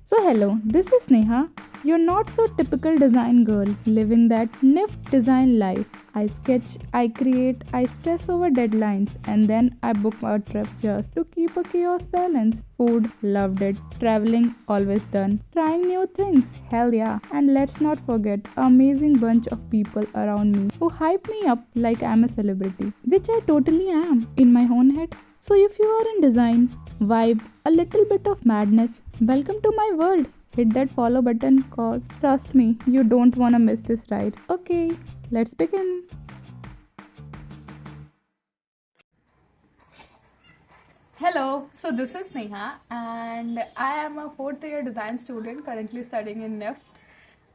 So, hello, this is Neha, your not so typical design girl living that NIFT design life. I sketch, I create, I stress over deadlines, and then I book a trip just to keep a chaos balance. Food, loved it. Traveling, always done. Trying new things, hell yeah. And let's not forget, amazing bunch of people around me who hype me up like I'm a celebrity, which I totally am in my own head. So, if you are in design, vibe, a little bit of madness, welcome to my world. Hit that follow button cause trust me, you don't wanna miss this ride. Okay, let's begin. Hello, so this is Neha and I am a fourth year design student currently studying in NIFT,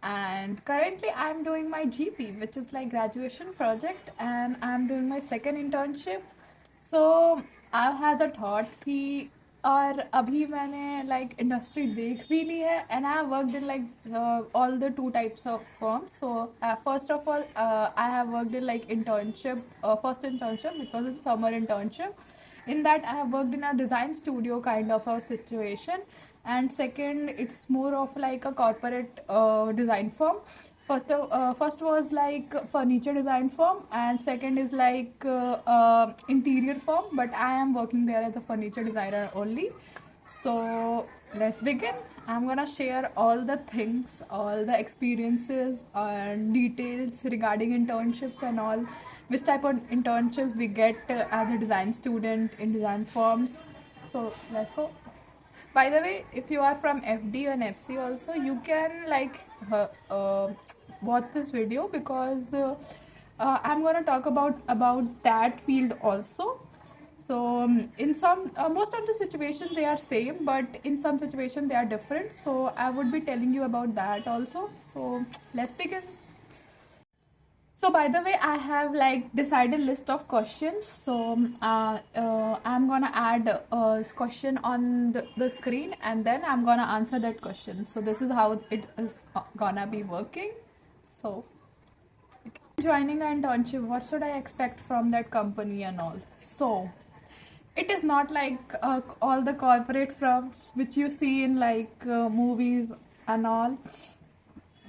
and currently I'm doing my GP, which is like graduation project, and I'm doing my second internship. So I've had the thought कि और अभी मैंने like industry देख भी ली है, and I have worked in like all the two types of firms. So first of all, I have worked in like internship, first internship which was a summer internship. In that I have worked in a design studio kind of a situation, and second it's more of like a corporate design firm. First was like furniture design firm, and second is like interior firm, but I am working there as a furniture designer only. So let's begin. I'm gonna share all the things, all the experiences and details regarding internships and all, which type of internships we get as a design student in design firms. So let's go. By the way, if you are from FD and FC also, you can like watch this video because I'm gonna talk about that field also. So in some most of the situations they are same, but in some situations they are different. So I would be telling you about that also. So let's begin. So by the way, I have like decided list of questions. So I'm gonna add a question on the screen, and then I'm gonna answer that question. So this is how it is gonna be working. So joining an internship, what should I expect from that company and all? So it is not like all the corporate firms which you see in like movies and all.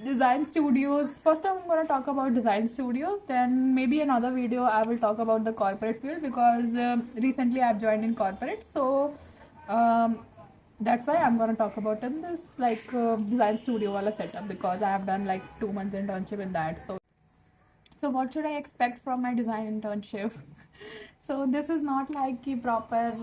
Design studios, first I'm going to talk about design studios, then maybe another video I will talk about the corporate field because recently I've joined in corporate. So um, that's why I'm going to talk about in this like design studio wala setup, because I have done like 2 months internship in that. So what should I expect from my design internship? So this is not like कि proper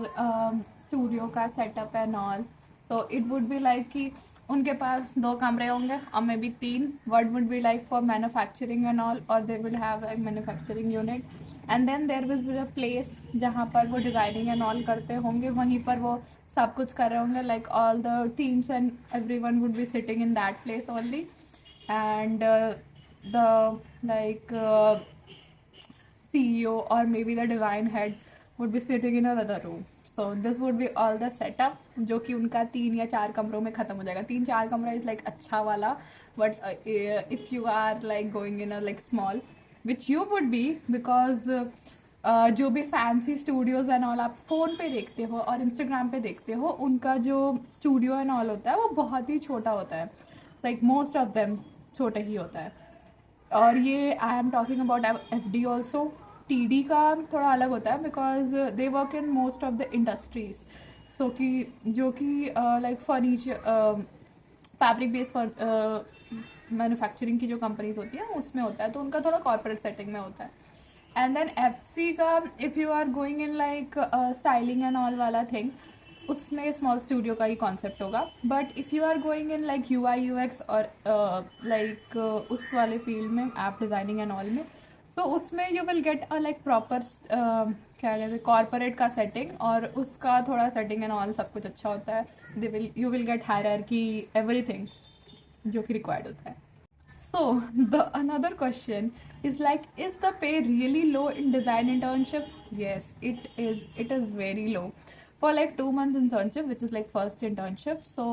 studio का setup and all. So it would be like कि उनके पास 2 कमरे होंगे और may be 3. What would be like for manufacturing and all, or they will have a manufacturing unit, and then there will be a place जहाँ पर वो designing and all करते होंगे, वहीं पर वो सब कुछ कर रहे होंगे, like all the teams and everyone would be sitting in that place only, and the like CEO or maybe the design head would be sitting in another room. So this would be all the setup, जो कि उनका 3 या 4 कमरों में खत्म हो जाएगा. 3-4 कमरा is like अच्छा वाला, but if you are like going in a like small, which you would be, because जो भी फैंसी स्टूडियोज एंड ऑल आप फ़ोन पे देखते हो और इंस्टाग्राम पे देखते हो, उनका जो स्टूडियो एंड ऑल होता है वो बहुत ही छोटा होता है. लाइक मोस्ट ऑफ देम छोटा ही होता है. और ये I am talking about FD also. TD का थोड़ा अलग होता है because they work in most of the industries. So कि जो कि like furniture fabric based manufacturing की जो कंपनीज होती हैं उसमें होता है, तो उनका थोड़ा कॉर्पोरेट सेटिंग में होता है. एंड देन FC का if you are going in like styling and all वाला थिंग, उसमें स्मॉल स्टूडियो का ही कॉन्सेप्ट होगा. But if you are going in like UI UX और लाइक उस वाले फील्ड में ऐप डिज़ाइनिंग एंड ऑल में, सो उसमें you will get a like proper क्या कहते हैं कॉर्पोरेट का सेटिंग, और उसका थोड़ा सेटिंग एंड ऑल सब कुछ अच्छा होता है. You will get hierarchy everything जो कि रिक्वायर्ड होता है. So the another question is like, is the pay really low in design internship? Yes, it is very low for like 2 months internship, which is like first internship. So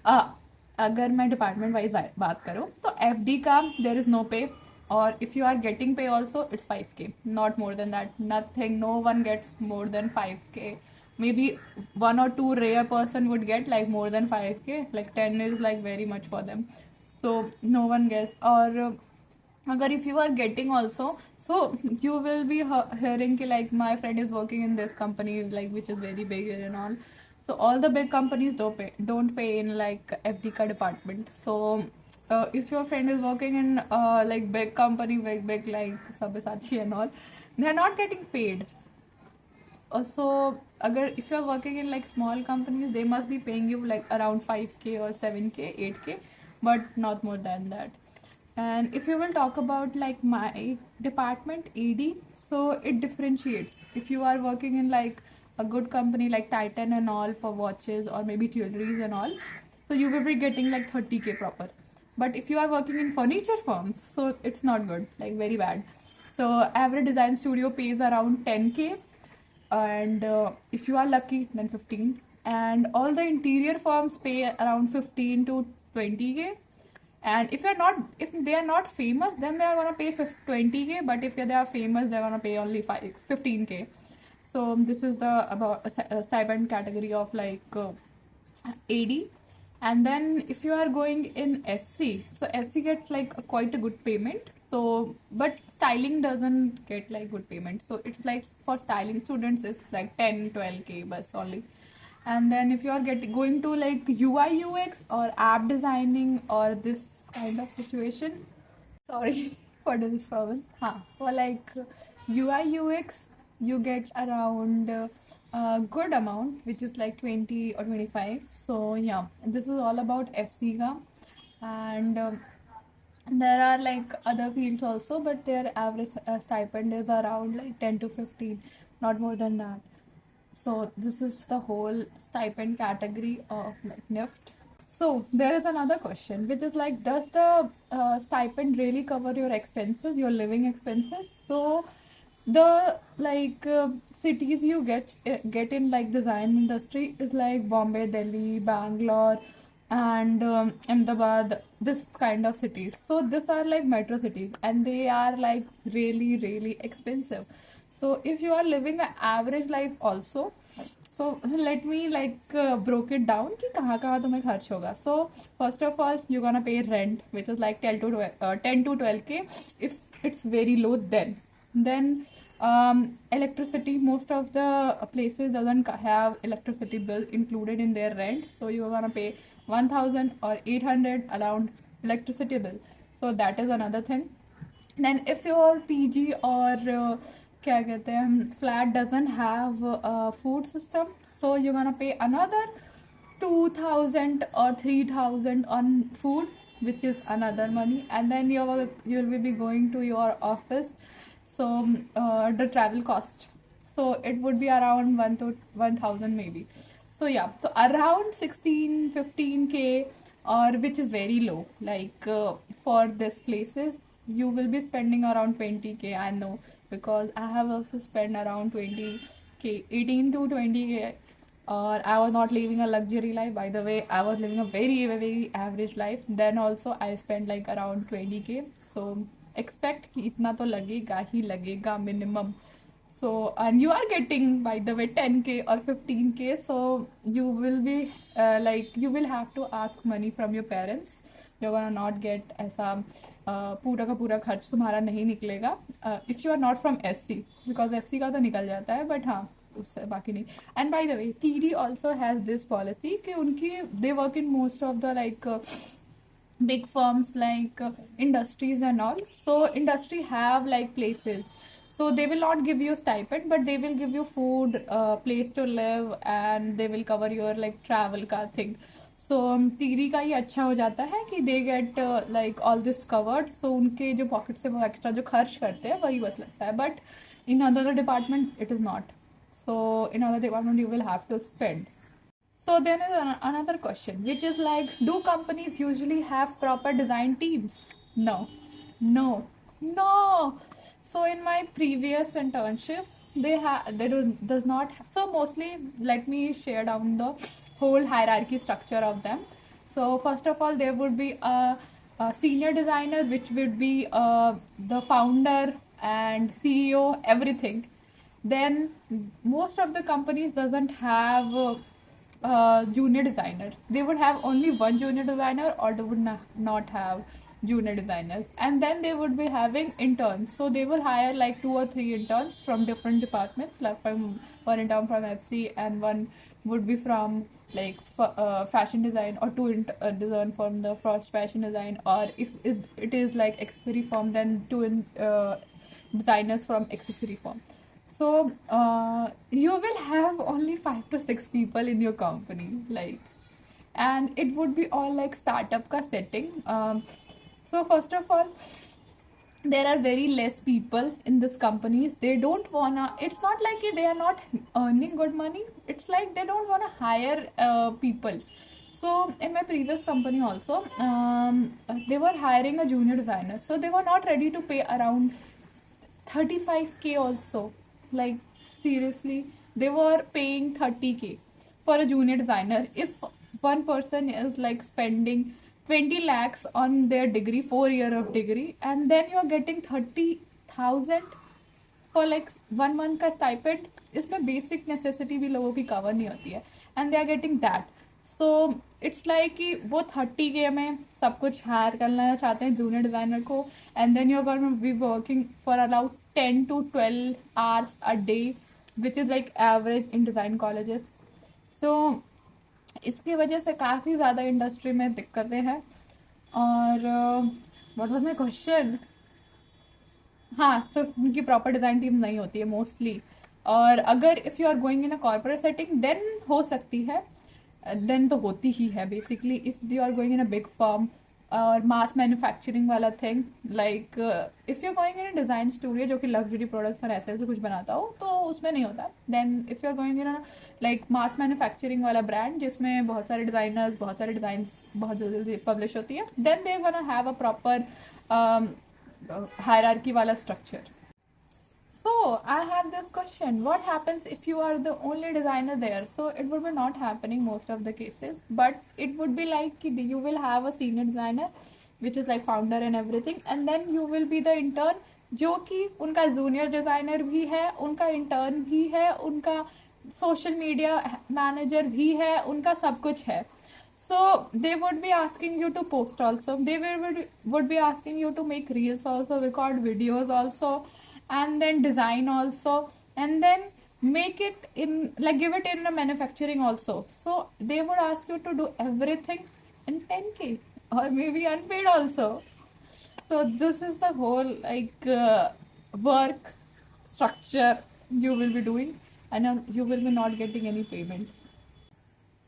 अगर मैं department wise बात करूँ तो FD का there is no pay, और if you are getting pay also it's 5K, not more than that, nothing, no one gets more than 5K maybe one or two rare person would get like more than 5k, like 10 is like very much for them. So no one gets. Or agar if you are getting also, so you will be hearing ki like my friend is working in this company like which is very big and all. So all the big companies don't pay in like FD ka department. So if your friend is working in like big company, big like Sabyasachi and all, they are not getting paid. So agar if you are working in like small companies, they must be paying you like around 5k or 7k 8k, but not more than that. And if you will talk about like my department AD, so it differentiates. If you are working in like a good company like Titan and all for watches or maybe jewelries and all, so you will be getting like 30k proper. But if you are working in furniture firms, so it's not good, like very bad. So average design studio pays around 10k, and if you are lucky then 15, and all the interior firms pay around 15 to 20k. And if they are not famous, then they are gonna pay 20k, but if they are famous, they're gonna pay only 15k. So this is the about a stipend category of like AD. And then if you are going in FC, so FC gets like quite a good payment. So but styling doesn't get like good payment, so it's like for styling students it's like 10 12k bus only. And then if you are going to like UI UX or app designing or this kind of situation, sorry for the disturbance, for like UI UX you get around a good amount, which is like 20 or 25. So yeah, this is all about FC ka. And there are like other fields also, but their average stipend is around like 10 to 15, not more than that. So this is the whole stipend category of like NIFT. So there is another question, which is like, does the stipend really cover your expenses, your living expenses? So the like cities you get in like design industry is like Bombay, Delhi, Bangalore, and Ahmedabad, this kind of cities. So these are like metro cities, and they are like really expensive. So if you are living an average life also, so let me like broke it down कि कहाँ कहाँ तुम्हें खर्च होगा. So first of all you're gonna pay rent, which is like 10 to 12k if it's very low. Then electricity, most of the places doesn't have electricity bill included in their rent, so you're gonna pay 1000 or 800 around electricity bill. So that is another thing. Then if your PG or क्या कहते हैं flat doesn't have a food system, so you're gonna pay another 2000 or 3000 on food, which is another money. And then you will be going to your office, so the travel cost, so it would be around 1 to 1000 maybe. So yeah, so around 16-15k, or which is very low, like for these places you will be spending around 20k. I know, because I have also spent around 20k, 18 to 20k. Or I was not living a luxury life, by the way, I was living a very average life. Then also I spent like around 20k. So expect कि इतना तो लगेगा ही लगेगा minimum. So and you are getting, by the way, 10k or 15k, so you will be like you will have to ask money from your parents. You're gonna not get ऐसा पूरा का पूरा खर्च तुम्हारा नहीं निकलेगा if you are not from FC, because FC का तो निकल जाता है, but हाँ उससे बाकी नहीं. And by the way, TD also has this policy कि उनकी they work in most of the like big firms like industries and all. So industry have like places, so they will not give you stipend, but they will give you food, place to live, and they will cover your like travel का thing. So TD का ये अच्छा हो जाता है कि they get like all this covered. So उनके जो pocket से वो extra जो खर्च करते हैं वही बस लगता है, but in another department it is not. So in another department you will have to spend. So then is another question, which is like, do companies usually have proper design teams? No. So in my previous internships, does not have. So mostly, let me share down the whole hierarchy structure of them. So first of all, there would be a senior designer, which would be the founder and CEO, everything. then most of the companies doesn't have junior designers. They would have only one junior designer, or they would not have junior designers, and then they would be having interns. So they will hire like 2 or 3 interns from different departments, like from one intern from FC, and one would be from like fashion design, or design from the frost fashion design, or if it is like accessory firm, then designers from accessory firm. So you will have only 5 to 6 people in your company, like, and it would be all like startup ka setting. So first of all, there are very less people in these companies. They don't wanna. It's not like they are not earning good money. It's like they don't wanna hire people. So in my previous company also, they were hiring a junior designer. So they were not ready to pay around 35K also. Like, seriously, they were paying 30K for a junior designer. If one person is like spending 20 lakhs on their degree, 4 year of degree, and then you are getting 30,000 for like 1 month का stipend, इसमें basic necessity भी लोगों की cover नहीं होती है, and they are getting that. So it's like कि वो 30K में सब कुछ हायर करना चाहते हैं जूनियर डिजाइनर को, and then you're going to be working for around 10 to 12 hours a day, which is like average in design colleges. So इसकी वजह से काफ़ी ज़्यादा इंडस्ट्री में दिक्कतें हैं. और व्हाट वाज माय क्वेश्चन? हाँ, तो उनकी प्रॉपर डिज़ाइन टीम नहीं होती है मोस्टली. और अगर if you are going in a corporate setting then हो सकती है, देन तो होती ही है basically. If you are going in a big firm और मास मैन्युफैक्चरिंग वाला thing, like if you are going in a design studio जो कि लग्जरी प्रोडक्ट्स और ऐसे ऐसे कुछ बनाता हो, तो उसमें नहीं होता. Then if you are going in a like mass manufacturing वाला ब्रांड जिसमें बहुत सारे डिज़ाइनर्स, बहुत सारे डिज़ाइंस बहुत जल्दी जल्दी पब्लिश होती है, then they gonna have a proper hierarchy wala structure. So I have this question: what happens if you are the only designer there? So it would be not happening most of the cases, but it would be like you will have a senior designer which is like founder and everything, and then you will be the intern जो कि उनका junior designer भी है, उनका intern भी है, उनका social media manager भी है, उनका सब कुछ है. So they would be asking you to post also. They would be asking you to make reels also, record videos also, and then design also, and then make it in like give it in a manufacturing also. So they would ask you to do everything in 10K or maybe unpaid also. So this is the whole like work structure you will be doing, and you will be not getting any payment.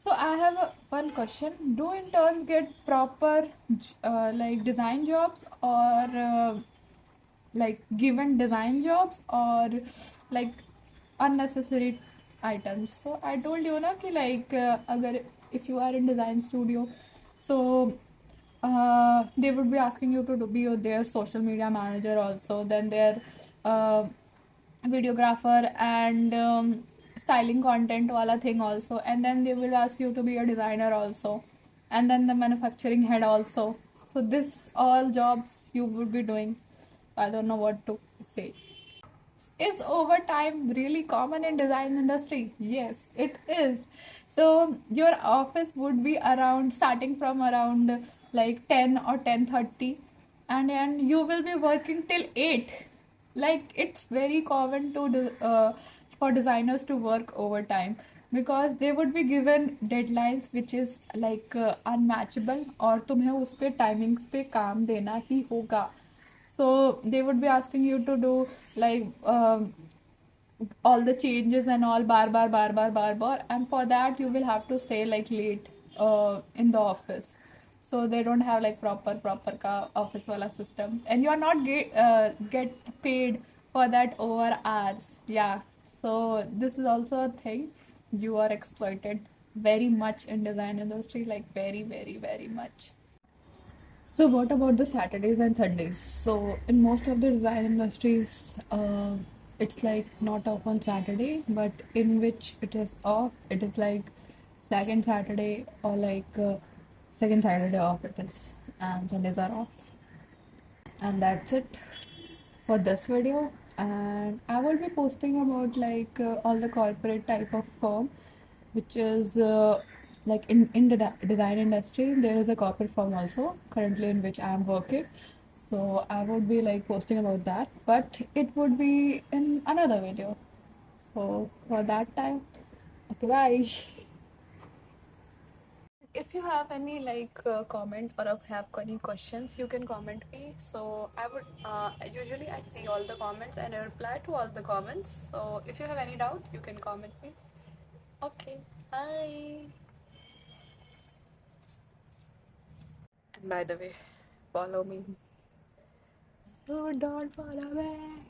So I have one question: do interns get proper like design jobs, or like given design jobs, or like unnecessary items? So I told you na कि like अगर if you are in design studio, so they would be asking you to be their social media manager also, then their videographer and styling content wala thing also, and then they will ask you to be a designer also, and then the manufacturing head also. So this all jobs you would be doing. I don't know what to say. Is overtime really common in design industry? Yes, it is. So your office would be around starting from around like 10 or 10:30, and then you will be working till 8. Like, it's very common for designers to work overtime, because they would be given deadlines which is like unmatchable, और तुम्हें उस पे timings पे काम देना ही होगा. So they would be asking you to do like all the changes and all bar, and for that you will have to stay like late in the office. So they don't have like proper ka office wala system, and you are not get paid for that over hours. Yeah, so this is also a thing. You are exploited very much in design industry, like very much. So what about the Saturdays and Sundays? So in most of the design industries, it's like not off on Saturday, but in which it is off. It is like second Saturday, or like second Saturday off it is, and Sundays are off. And that's it for this video. and I will be posting about like all the corporate type of firm, which is like in the design industry. There is a corporate firm also currently in which I am working. So I would be like posting about that, but it would be in another video. So for that time, okay, bye. If you have any like comment or if have any questions, you can comment me. So I would usually I see all the comments and I reply to all the comments. So if you have any doubt, you can comment me. Okay, bye. And by the way, follow me. Oh, don't follow me.